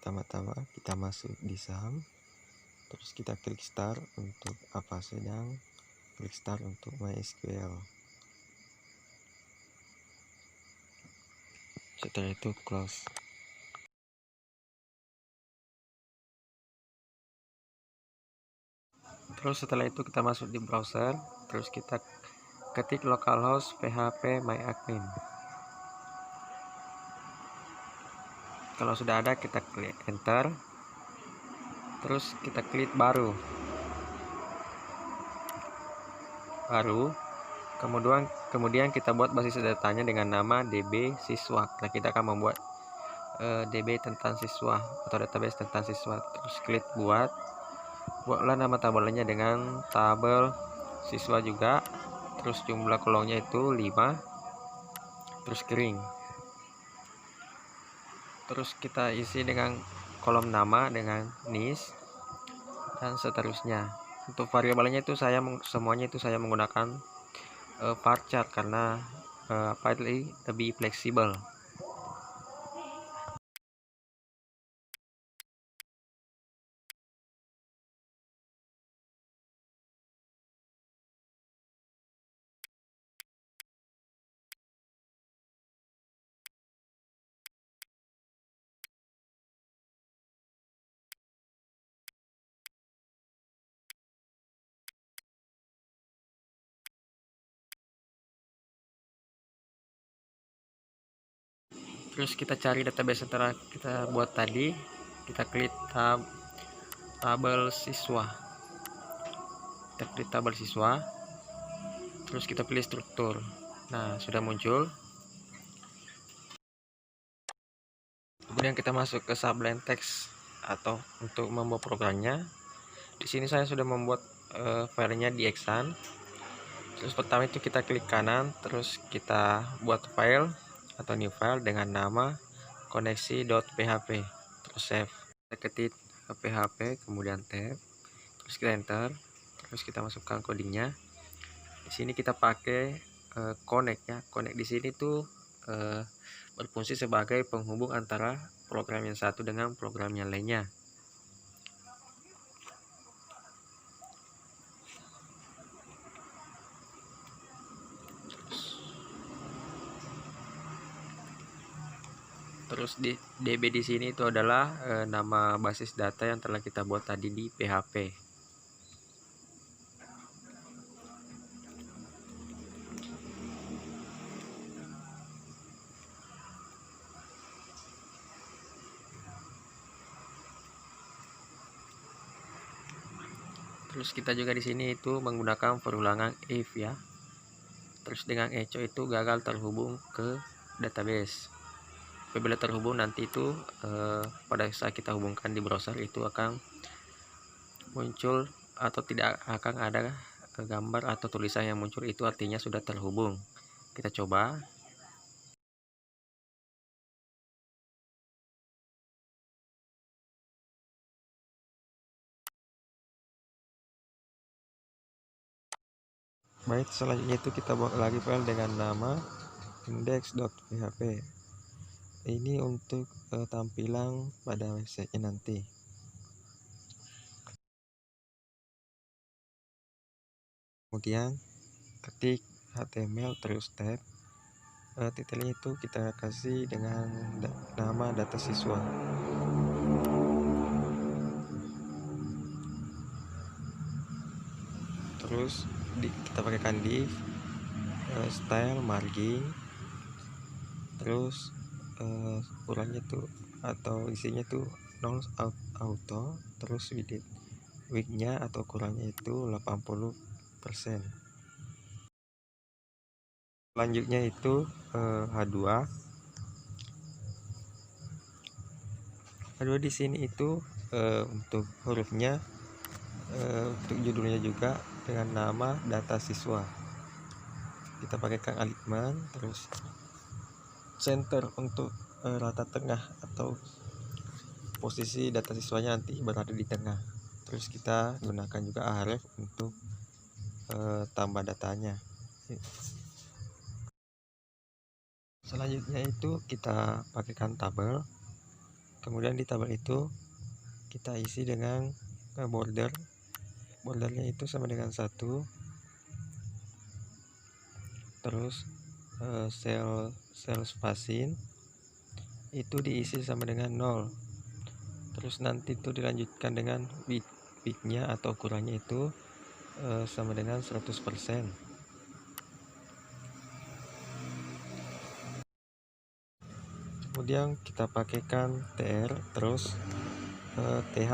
Pertama-tama kita masuk di saham, terus kita klik start untuk apa sedang, klik start untuk MySQL. Setelah itu close. Terus setelah itu kita masuk di browser, terus kita ketik localhost php myadmin. Kalau sudah ada kita klik enter, terus kita klik baru, kemudian kita buat basis datanya dengan nama db siswa. Nah, kita akan membuat db tentang siswa atau database tentang siswa. Terus klik buatlah nama tabelnya dengan tabel siswa juga, terus jumlah kolomnya itu 5, terus kering. Terus kita isi dengan kolom nama dengan NIS dan seterusnya. Untuk variabelnya itu semuanya saya menggunakan varchar karena lebih fleksibel. Terus kita cari database yang telah kita buat tadi, kita klik tabel siswa, terus kita pilih struktur. Nah, sudah muncul. Kemudian kita masuk ke sublime text atau untuk membuat programnya. Di sini saya sudah membuat filenya di Exan. Terus pertama itu kita klik kanan, terus kita buat file atau new file dengan nama koneksi.php, terus save. Kita ketik php kemudian tab, terus kita enter, terus kita masukkan codingnya. Di sini kita pakai connect ya. Connect di sini tuh berfungsi sebagai penghubung antara program yang satu dengan program yang lainnya. Terus di DB di sini itu adalah nama basis data yang telah kita buat tadi di PHP. Terus kita juga di sini itu menggunakan perulangan if ya. Terus dengan echo itu gagal terhubung ke database. Apabila terhubung nanti itu pada saat kita hubungkan di browser itu akan muncul atau tidak akan ada gambar atau tulisan yang muncul, itu artinya sudah terhubung. Kita coba. Baik, selanjutnya itu kita buat lagi file dengan nama index.php. Ini untuk tampilan pada website-nya nanti. Kemudian ketik HTML terus tab. Titelnya itu kita kasih dengan nama data siswa. Terus kita pakaikan div, style, margin, terus ukurannya tuh atau isinya tuh nol auto, terus width-nya atau ukurannya itu 80%. Selanjutnya itu H2 di sini itu untuk hurufnya, untuk judulnya juga dengan nama data siswa. Kita pakaikan alignment, terus center untuk rata tengah atau posisi data siswanya nanti berada di tengah. Terus kita gunakan juga href untuk tambah datanya. Selanjutnya itu kita pakaikan tabel. Kemudian di tabel itu kita isi dengan bordernya itu sama dengan 1, terus sel spacing itu diisi sama dengan 0, terus nanti itu dilanjutkan dengan widthnya atau ukurannya itu sama dengan 100%. Kemudian kita pakaikan TR terus TH.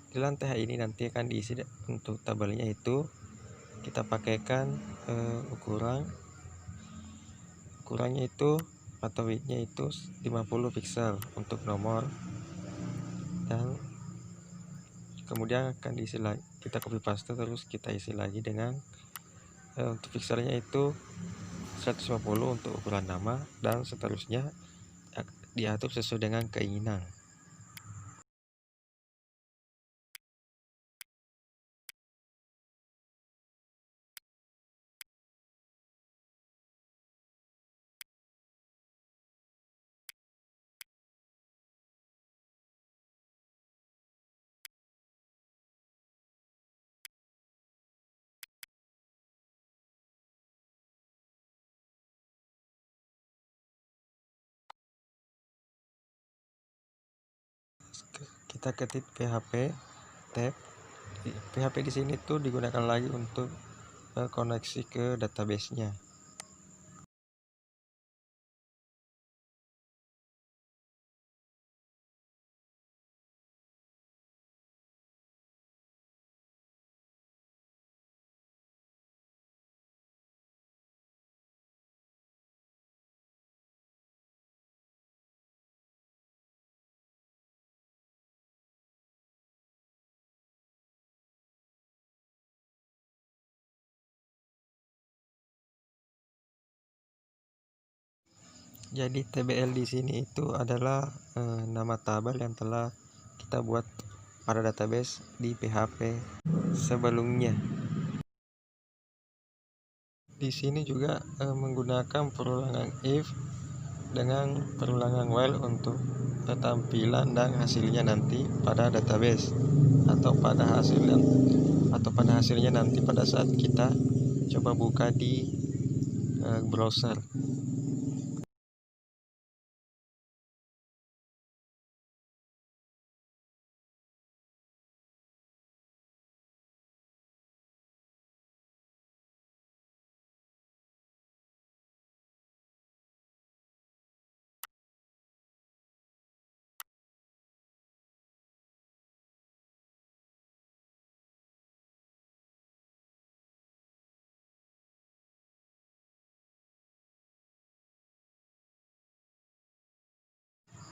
Di dalam TH ini nanti akan diisi untuk tabelnya itu kita pakaikan ukurannya itu atau widthnya itu 50 pixel untuk nomor, dan kemudian akan diisi lagi, kita copy paste terus kita isi lagi dengan untuk pixelnya itu 150 untuk ukuran nama, dan seterusnya diatur sesuai dengan keinginan. Kita ketik PHP tab. PHP di sini tuh digunakan lagi untuk koneksi ke database-nya. Jadi TBL di sini itu adalah nama tabel yang telah kita buat pada database di PHP sebelumnya. Di sini juga menggunakan perulangan if dengan perulangan while untuk tampilan dan hasilnya nanti pada database atau pada hasilnya nanti pada saat kita coba buka di browser.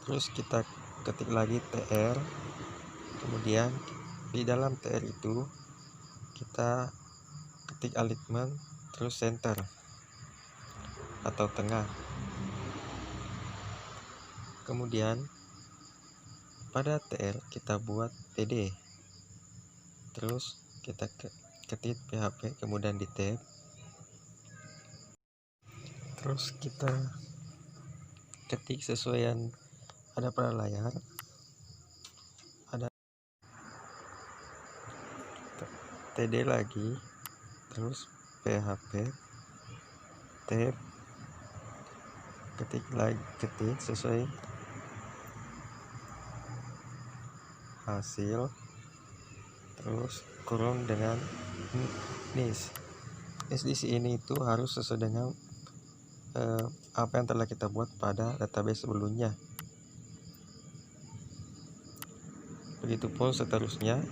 Terus kita ketik lagi TR, kemudian di dalam TR itu kita ketik alignment terus center atau tengah. Kemudian pada TR kita buat TD, terus kita ketik PHP kemudian di tab, terus kita ketik sesuai yang ada pada layar, ada TD lagi, terus PHP tab, ketik sesuai hasil, terus kurung dengan niche di sini itu harus sesuai dengan apa yang telah kita buat pada database sebelumnya. Begitupun seterusnya.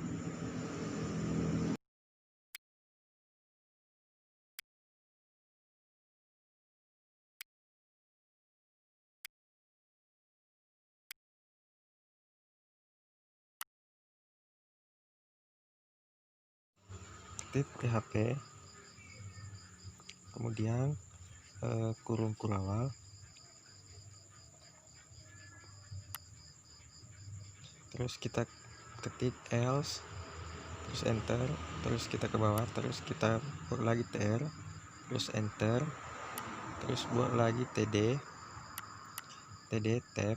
Ketik PHP kemudian kurung awal, terus kita ketik else, terus enter, terus kita ke bawah, terus kita buat lagi TR, terus enter, terus buat lagi TD tab,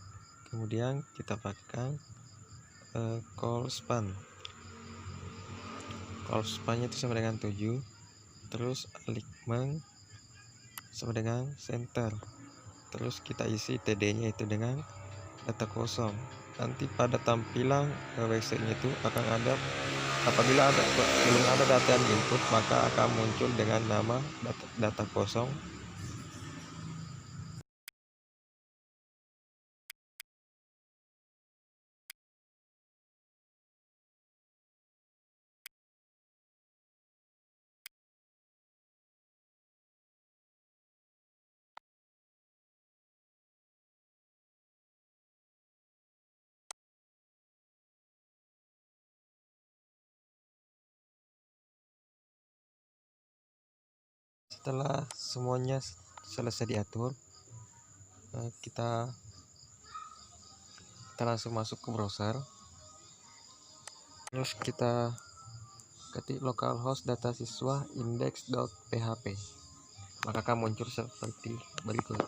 kemudian kita pakai call span. Call span itu sama dengan 7, terus alignment sama dengan center, terus kita isi td nya itu dengan data kosong. Nanti pada tampilan wc nya itu akan ada, apabila belum ada data yang input, maka akan muncul dengan nama data kosong. Setelah semuanya selesai diatur, kita langsung masuk ke browser, terus kita ketik localhost data siswa index.php, maka akan muncul seperti berikut.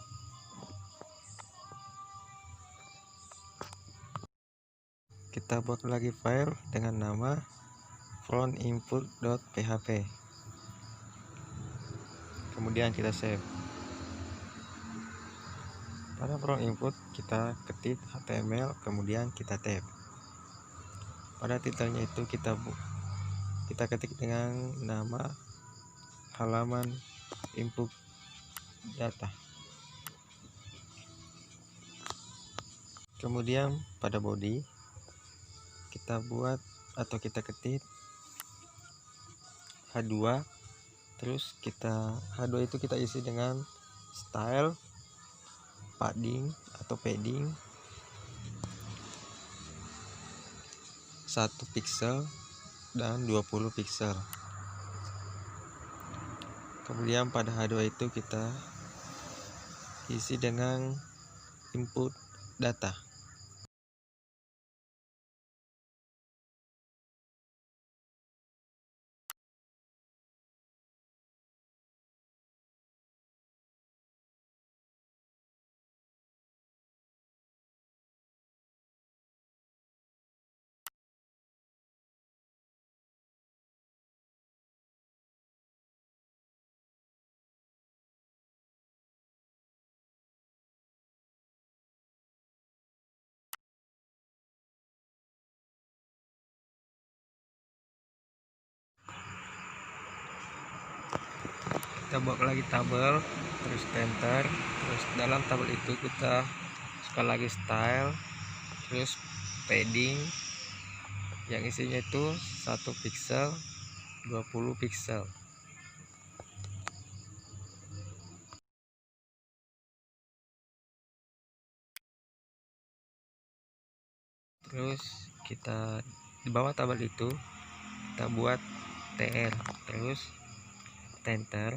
Kita buat lagi file dengan nama frontinput.php, kemudian kita save. Pada front input kita ketik HTML, kemudian kita tab. Pada titelnya itu kita ketik dengan nama halaman input data. Kemudian pada body kita buat atau kita ketik H2, terus H2 itu kita isi dengan style, padding atau padding 1 pixel dan 20 pixel. Kemudian pada H2 itu kita isi dengan input data. Kita buat lagi tabel, terus enter, terus dalam tabel itu kita sekali lagi style, terus padding yang isinya itu 1 pixel 20 pixel. Terus kita di bawah tabel itu kita buat tr, terus enter,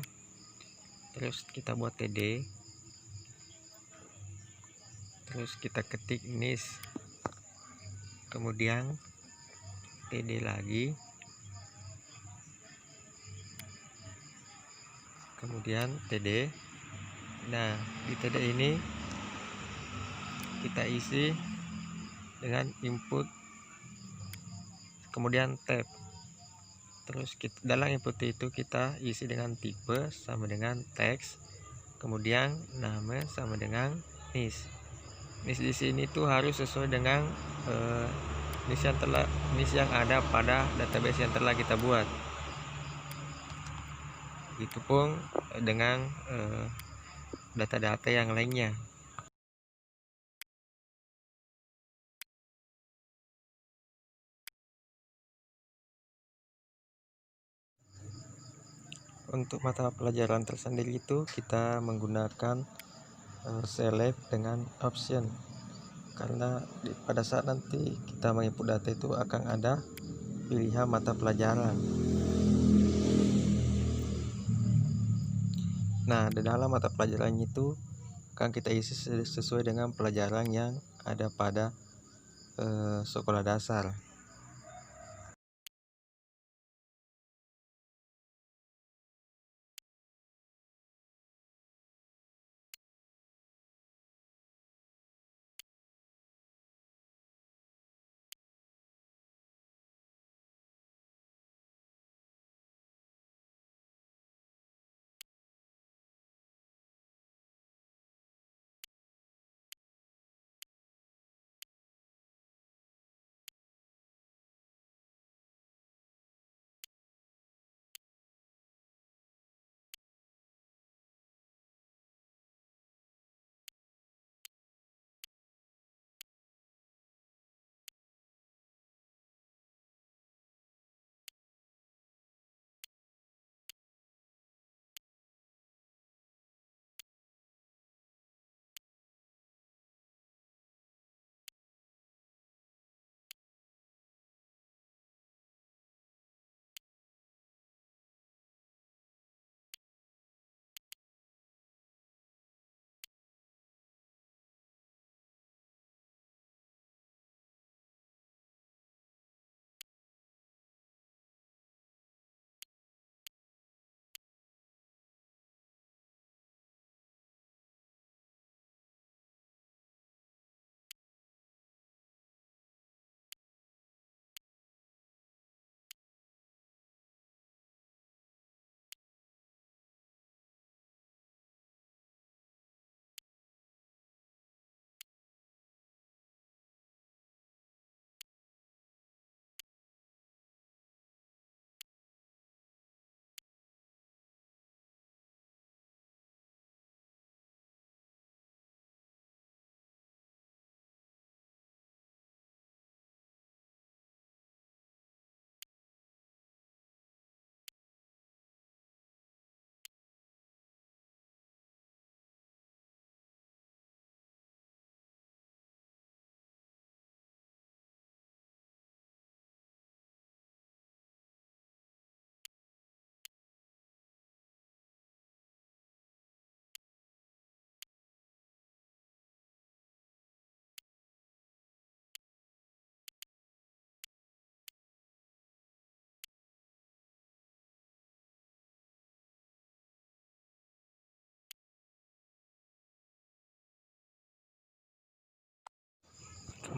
terus kita buat td, terus kita ketik niche, kemudian td lagi, kemudian td. Nah, di td ini kita isi dengan input, kemudian tab, terus dalam input itu kita isi dengan tipe sama dengan teks, kemudian nama sama dengan niche. Niche di sini tuh harus sesuai dengan niche yang ada pada database yang telah kita buat. Itu pun dengan data-data yang lainnya. Untuk mata pelajaran tersendiri itu kita menggunakan select dengan option, karena pada saat nanti kita menginput data itu akan ada pilihan mata pelajaran. Nah, di dalam mata pelajaran itu akan kita isi sesuai dengan pelajaran yang ada pada sekolah dasar.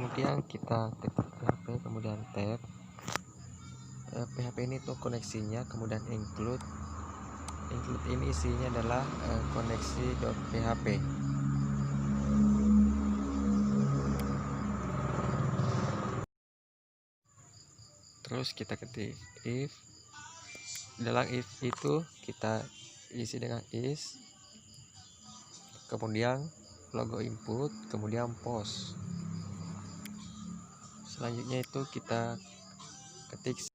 Kemudian kita ketik PHP, kemudian tab. PHP ini tuh koneksinya, kemudian include ini isinya adalah koneksi.php. Terus kita ketik if. Dalam if itu kita isi dengan is, kemudian logo input, kemudian post. Selanjutnya itu kita ketik,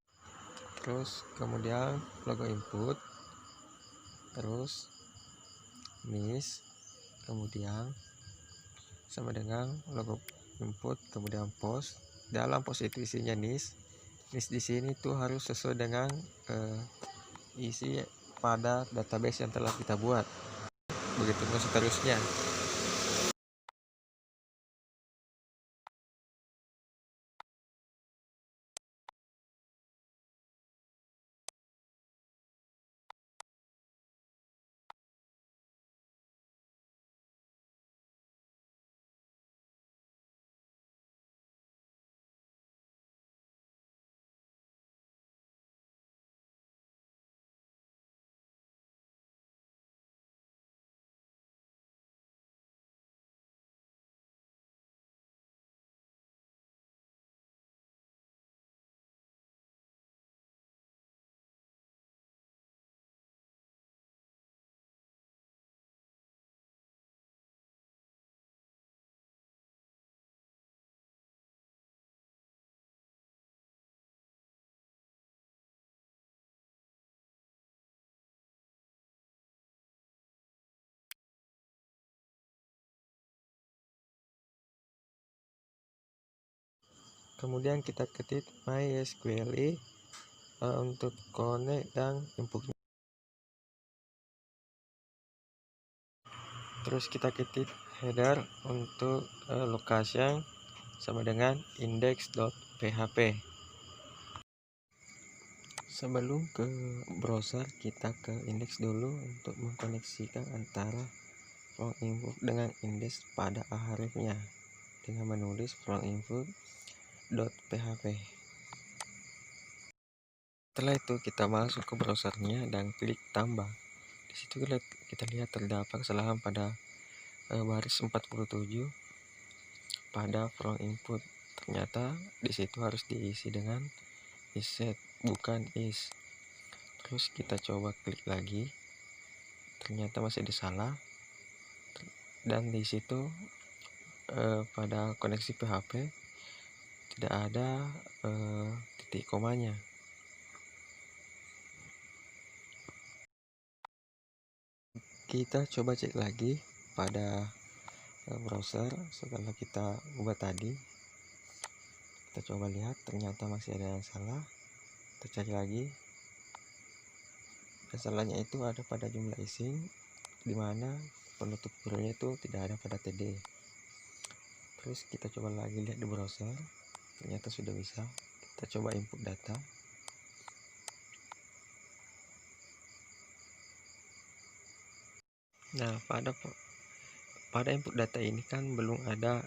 terus kemudian logo input, terus nis, kemudian sama dengan logo input, kemudian post. Dalam post itu isinya nis di sini tuh harus sesuai dengan isi pada database yang telah kita buat. Begitu seterusnya. Kemudian kita ketik MySQL untuk connect dan inputnya. Terus kita ketik header untuk location sama dengan index.php. Sebelum ke browser, kita ke index dulu untuk mengkoneksikan antara from input dengan index pada akhirnya dengan menulis from input.php. Setelah itu kita masuk ke browsernya dan klik tambah. Di situ kita lihat terdapat kesalahan pada baris 47 pada from input. Ternyata di situ harus diisi dengan isset, bukan is. Terus kita coba klik lagi, ternyata masih ada salah, dan di situ pada koneksi PHP tidak ada titik komanya. Kita coba cek lagi pada browser setelah kita ubah tadi. Kita coba lihat, ternyata masih ada yang salah. Kita cari lagi. Masalahnya itu ada pada jumlah ising, dimana penutup kurungnya itu tidak ada pada TD. Terus kita coba lagi lihat di browser, ternyata sudah bisa. Kita coba input data. Nah, pada input data ini kan belum ada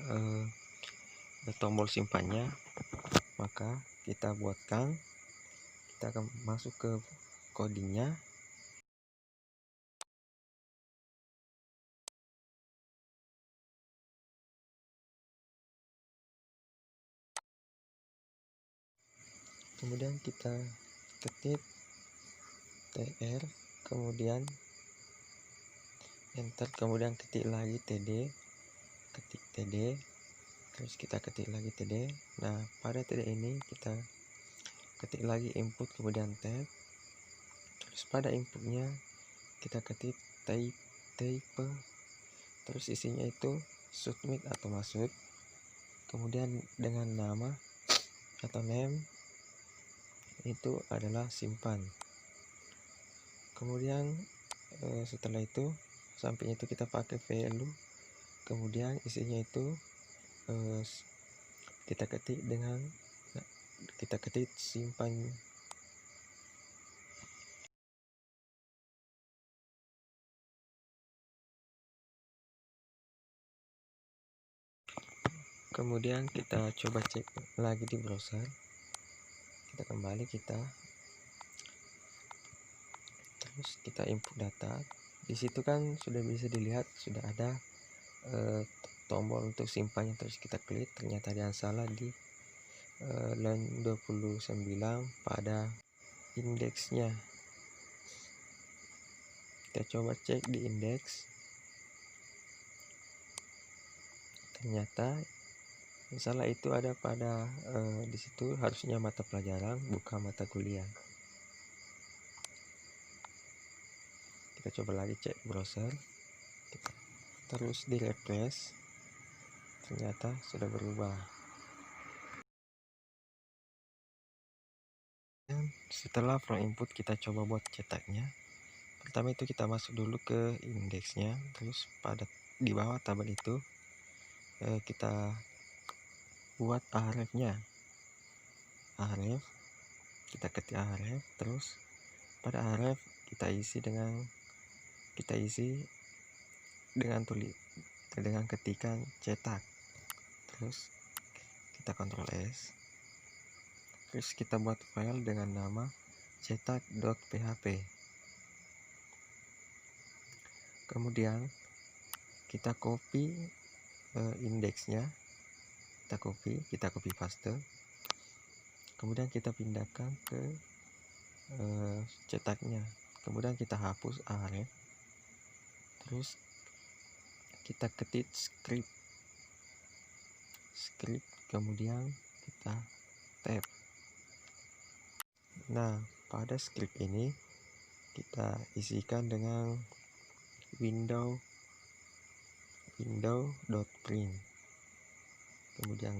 tombol simpannya, maka kita buatkan. Kita akan masuk ke codingnya. Kemudian kita ketik tr, kemudian enter, kemudian ketik lagi td, ketik td, terus kita ketik lagi td. Nah, pada td ini kita ketik lagi input, kemudian tab. Terus pada inputnya kita ketik type, terus isinya itu submit atau masuk, kemudian dengan nama atau name itu adalah simpan. Kemudian setelah itu samping itu kita pakai value, kemudian isinya itu kita ketik simpan. Kemudian kita coba cek lagi di browser, kita kembali, terus kita input data. Di situ kan sudah bisa dilihat sudah ada tombol untuk simpannya, terus kita klik, ternyata ada yang salah di line 29 pada indeksnya. Kita coba cek di indeks, ternyata yang salah itu ada pada di situ harusnya mata pelajaran bukan mata kuliah. Kita coba lagi cek browser, terus di refresh, ternyata sudah berubah. Dan setelah from input kita coba buat cetaknya. Pertama itu kita masuk dulu ke indeksnya, terus pada di bawah tabel itu kita buat ahrefnya. Ahref, kita ketik ahref, terus pada ahref kita isi dengan ketikan cetak, terus kita Ctrl S, terus kita buat file dengan nama cetak.php. Kemudian kita copy indeksnya, kita copy paste, kemudian kita pindahkan ke cetaknya, kemudian kita hapus ahref, terus kita ketik script, kemudian kita tab. Nah, pada script ini kita isikan dengan window.print, kemudian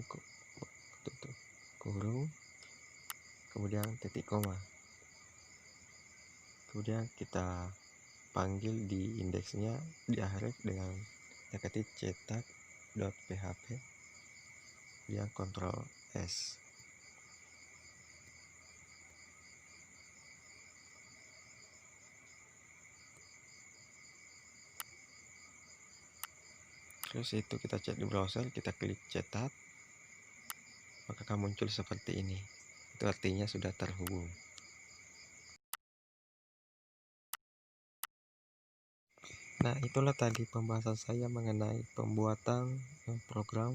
kurung, kemudian titik koma, kemudian kita panggil di indeksnya di ahref dengan ketik cetak.php, kemudian Ctrl S. Terus itu kita cek di browser, kita klik cetak, maka akan muncul seperti ini. Itu artinya sudah terhubung. Nah, itulah tadi pembahasan saya mengenai pembuatan program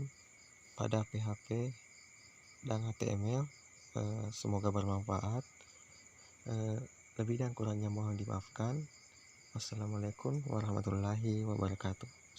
pada PHP dan HTML. Semoga bermanfaat. Lebih dan kurangnya mohon dimaafkan. Wassalamualaikum warahmatullahi wabarakatuh.